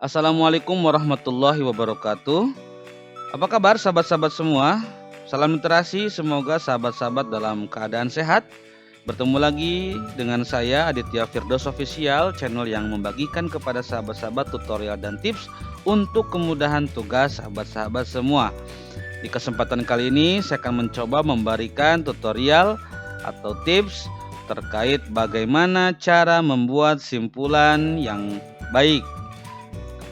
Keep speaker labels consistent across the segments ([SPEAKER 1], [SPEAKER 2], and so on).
[SPEAKER 1] Assalamualaikum warahmatullahi wabarakatuh. Apa kabar sahabat-sahabat semua? Salam literasi, semoga sahabat-sahabat dalam keadaan sehat. Bertemu lagi dengan saya Aditya Firdaus Official, channel yang membagikan kepada sahabat-sahabat tutorial dan tips untuk kemudahan tugas sahabat-sahabat semua. Di kesempatan kali ini saya akan mencoba memberikan tutorial atau tips terkait bagaimana cara membuat simpulan yang baik.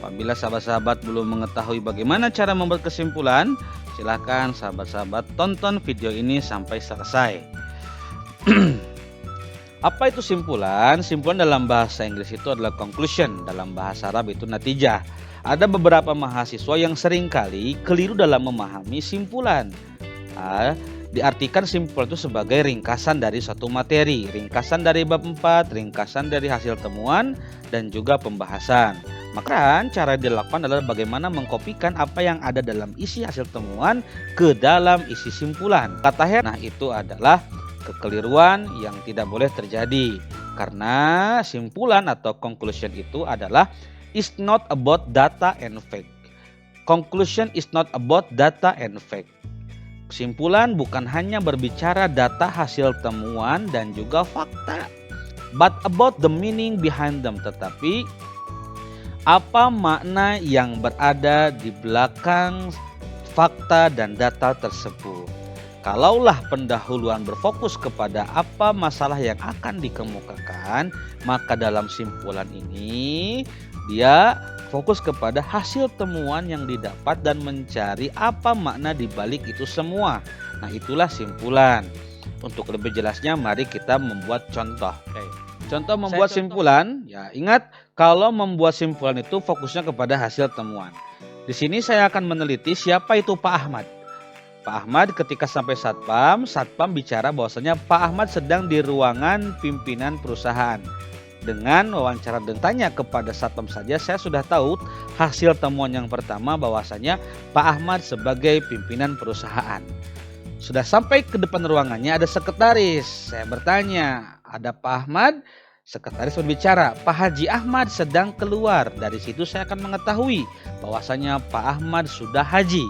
[SPEAKER 1] Apabila sahabat-sahabat belum mengetahui bagaimana cara membuat kesimpulan, silahkan sahabat-sahabat tonton video ini sampai selesai. Apa itu simpulan? Simpulan dalam bahasa Inggris itu adalah conclusion, dalam bahasa Arab itu natijah. Ada beberapa mahasiswa yang seringkali keliru dalam memahami simpulan. Diartikan simpulan itu sebagai ringkasan dari suatu materi, ringkasan dari bab 4, ringkasan dari hasil temuan, dan juga pembahasan. Maka cara dilakukan adalah bagaimana mengkopikan apa yang ada dalam isi hasil temuan ke dalam isi simpulan. Kata Nah, itu adalah kekeliruan yang tidak boleh terjadi. Karena simpulan atau conclusion itu adalah is not about data and fact. Conclusion is not about data and fact. Kesimpulan bukan hanya berbicara data hasil temuan dan juga fakta, but about the meaning behind them, tetapi apa makna yang berada di belakang fakta dan data tersebut. Kalaulah pendahuluan berfokus kepada apa masalah yang akan dikemukakan, maka dalam simpulan ini dia fokus kepada hasil temuan yang didapat dan mencari apa makna di balik itu semua. Nah, itulah simpulan. Untuk lebih jelasnya mari kita membuat contoh. Contoh membuat simpulan, ya ingat kalau membuat simpulan itu fokusnya kepada hasil temuan. Di sini saya akan meneliti siapa itu Pak Ahmad. Pak Ahmad ketika sampai Satpam bicara bahwasanya Pak Ahmad sedang di ruangan pimpinan perusahaan. Dengan wawancara dan tanya kepada Satpam saja saya sudah tahu hasil temuan yang pertama bahwasanya Pak Ahmad sebagai pimpinan perusahaan. Sudah sampai ke depan ruangannya ada sekretaris. Saya bertanya, ada Pak Ahmad? Sekretaris berbicara, Pak Haji Ahmad sedang keluar. Dari situ saya akan mengetahui bahwasanya Pak Ahmad sudah haji.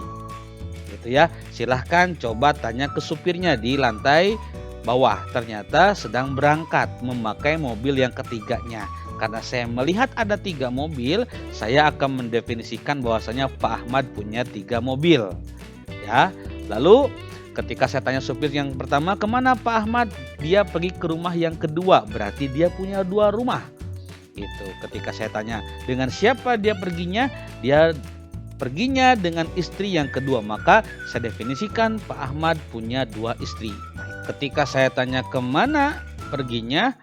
[SPEAKER 1] Gitu ya. Silahkan coba tanya ke supirnya di lantai bawah. Ternyata sedang berangkat memakai mobil yang ketiganya. Karena saya melihat ada 3 mobil, saya akan mendefinisikan bahwasanya Pak Ahmad punya 3 mobil. Ya. Lalu ketika saya tanya supir yang pertama, kemana Pak Ahmad? Dia pergi ke rumah yang kedua, berarti dia punya 2 rumah. Itu. Ketika saya tanya dengan siapa dia perginya, dia perginya dengan istri yang kedua, maka saya definisikan Pak Ahmad punya 2 istri. Ketika saya tanya kemana perginya,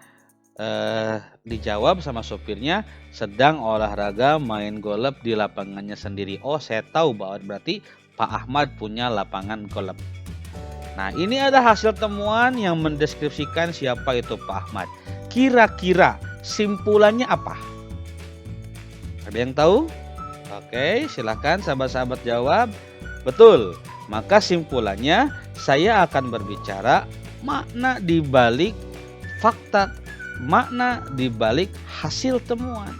[SPEAKER 1] dijawab sama supirnya sedang olahraga main golf di lapangannya sendiri. Oh, saya tahu bahwa berarti Pak Ahmad punya lapangan golf. Nah, ini ada hasil temuan yang mendeskripsikan siapa itu Pak Ahmad. Kira-kira simpulannya apa? Ada yang tahu? Oke, silahkan sahabat-sahabat jawab. Betul. Maka simpulannya saya akan berbicara makna di balik fakta, makna di balik hasil temuan,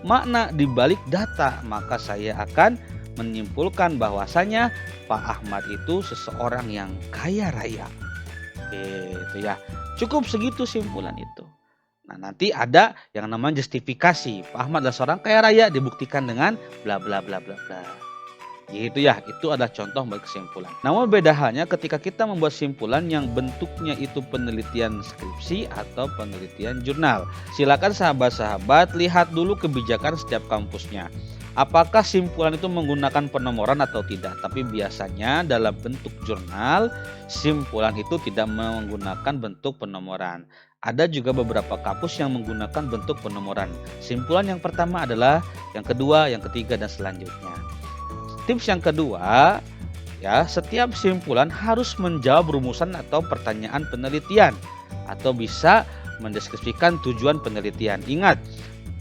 [SPEAKER 1] makna di balik data. Maka saya akan menyimpulkan bahwasanya Pak Ahmad itu seseorang yang kaya raya. Gitu ya. Cukup segitu simpulan itu. Nah, nanti ada yang namanya justifikasi. Pak Ahmad adalah seorang kaya raya dibuktikan dengan bla bla bla bla bla. Gitu ya, itu adalah contoh kesimpulan. Namun beda halnya ketika kita membuat simpulan yang bentuknya itu penelitian skripsi atau penelitian jurnal. Silakan sahabat-sahabat lihat dulu kebijakan setiap kampusnya. Apakah simpulan itu menggunakan penomoran atau tidak? Tapi biasanya dalam bentuk jurnal, simpulan itu tidak menggunakan bentuk penomoran. Ada juga beberapa kampus yang menggunakan bentuk penomoran. Simpulan yang pertama adalah yang kedua, yang ketiga, dan selanjutnya. Tips yang kedua, ya, setiap simpulan harus menjawab rumusan atau pertanyaan penelitian atau bisa mendeskripsikan tujuan penelitian. Ingat,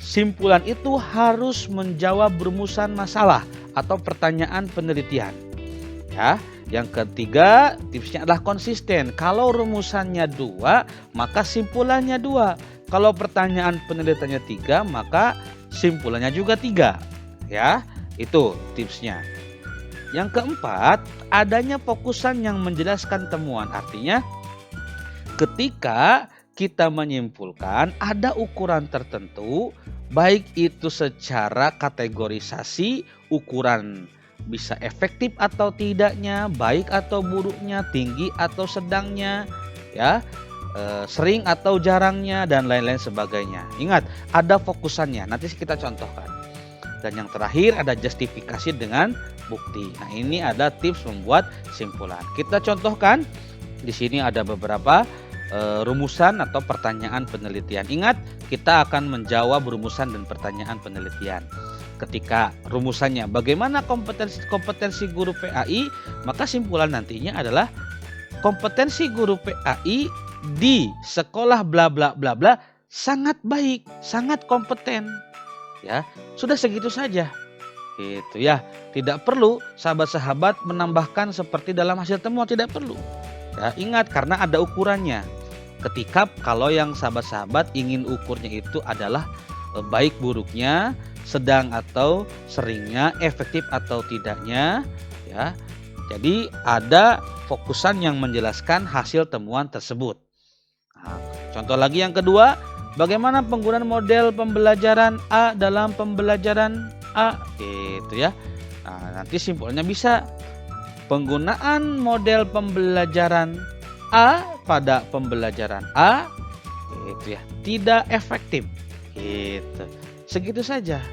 [SPEAKER 1] simpulan itu harus menjawab rumusan masalah atau pertanyaan penelitian. Ya, yang ketiga tipsnya adalah konsisten. Kalau rumusannya 2, maka simpulannya 2. Kalau pertanyaan penelitiannya 3, maka simpulannya juga 3. Ya, itu tipsnya. Yang keempat, adanya fokusan yang menjelaskan temuan. Artinya ketika kita menyimpulkan ada ukuran tertentu, baik itu secara kategorisasi, ukuran bisa efektif atau tidaknya, baik atau buruknya, tinggi atau sedangnya, ya, sering atau jarangnya, dan lain-lain sebagainya. Ingat, ada fokusannya. Nanti kita contohkan. Dan yang terakhir ada justifikasi dengan bukti. Nah, ini ada tips membuat simpulan. Kita contohkan. Di sini ada beberapa rumusan atau pertanyaan penelitian. Ingat, kita akan menjawab rumusan dan pertanyaan penelitian. Ketika rumusannya bagaimana kompetensi guru PAI, maka simpulan nantinya adalah kompetensi guru PAI di sekolah bla bla bla bla sangat baik, sangat kompeten. Ya, sudah segitu saja. Itu ya, tidak perlu sahabat-sahabat menambahkan seperti dalam hasil temuan, tidak perlu. Ya, ingat karena ada ukurannya. Ketika kalau yang sahabat-sahabat ingin ukurnya itu adalah baik buruknya, sedang atau seringnya, efektif atau tidaknya, ya. Jadi ada fokusan yang menjelaskan hasil temuan tersebut. Nah, contoh lagi yang kedua, bagaimana penggunaan model pembelajaran A dalam pembelajaran A, gitu ya. Nah, nanti simpulnya bisa penggunaan model pembelajaran A pada pembelajaran A, gitu ya, tidak efektif, gitu. Segitu saja,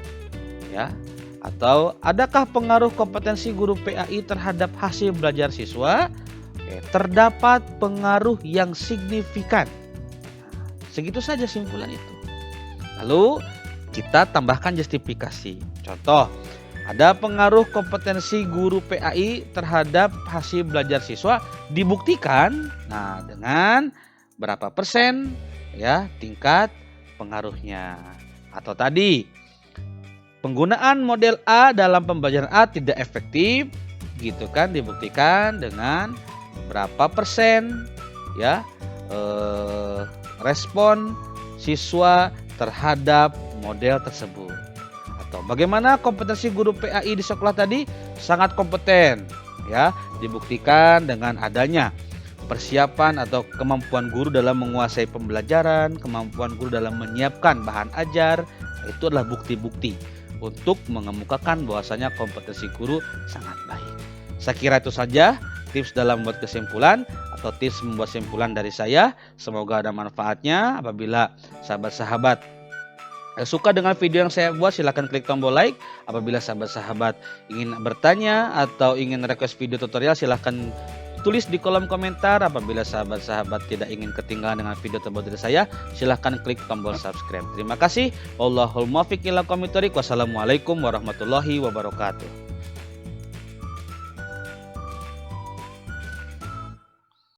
[SPEAKER 1] ya. Atau adakah pengaruh kompetensi guru PAI terhadap hasil belajar siswa? Terdapat pengaruh yang signifikan. Segitu saja simpulan itu. Lalu kita tambahkan justifikasi. Contoh, ada pengaruh kompetensi guru PAI terhadap hasil belajar siswa dibuktikan. Nah, dengan berapa persen ya tingkat pengaruhnya. Atau tadi, penggunaan model A dalam pembelajaran A tidak efektif, gitu kan, dibuktikan dengan berapa persen ya respon siswa terhadap model tersebut. Atau bagaimana kompetensi guru PAI di sekolah tadi sangat kompeten, ya, dibuktikan dengan adanya persiapan atau kemampuan guru dalam menguasai pembelajaran, kemampuan guru dalam menyiapkan bahan ajar. Itu adalah bukti-bukti untuk mengemukakan bahwasanya kompetensi guru sangat baik. Saya kira itu saja tips dalam membuat kesimpulan atau tips membuat simpulan dari saya. Semoga ada manfaatnya. Apabila sahabat-sahabat suka dengan video yang saya buat, silahkan klik tombol like. Apabila sahabat-sahabat ingin bertanya atau ingin request video tutorial, silahkan tulis di kolom komentar. Apabila sahabat-sahabat tidak ingin ketinggalan dengan video terbaru dari saya, silahkan klik tombol subscribe. Terima kasih. Wallahul muwaffiq ila aqwamit thoriq. Wassalamualaikum warahmatullahi wabarakatuh.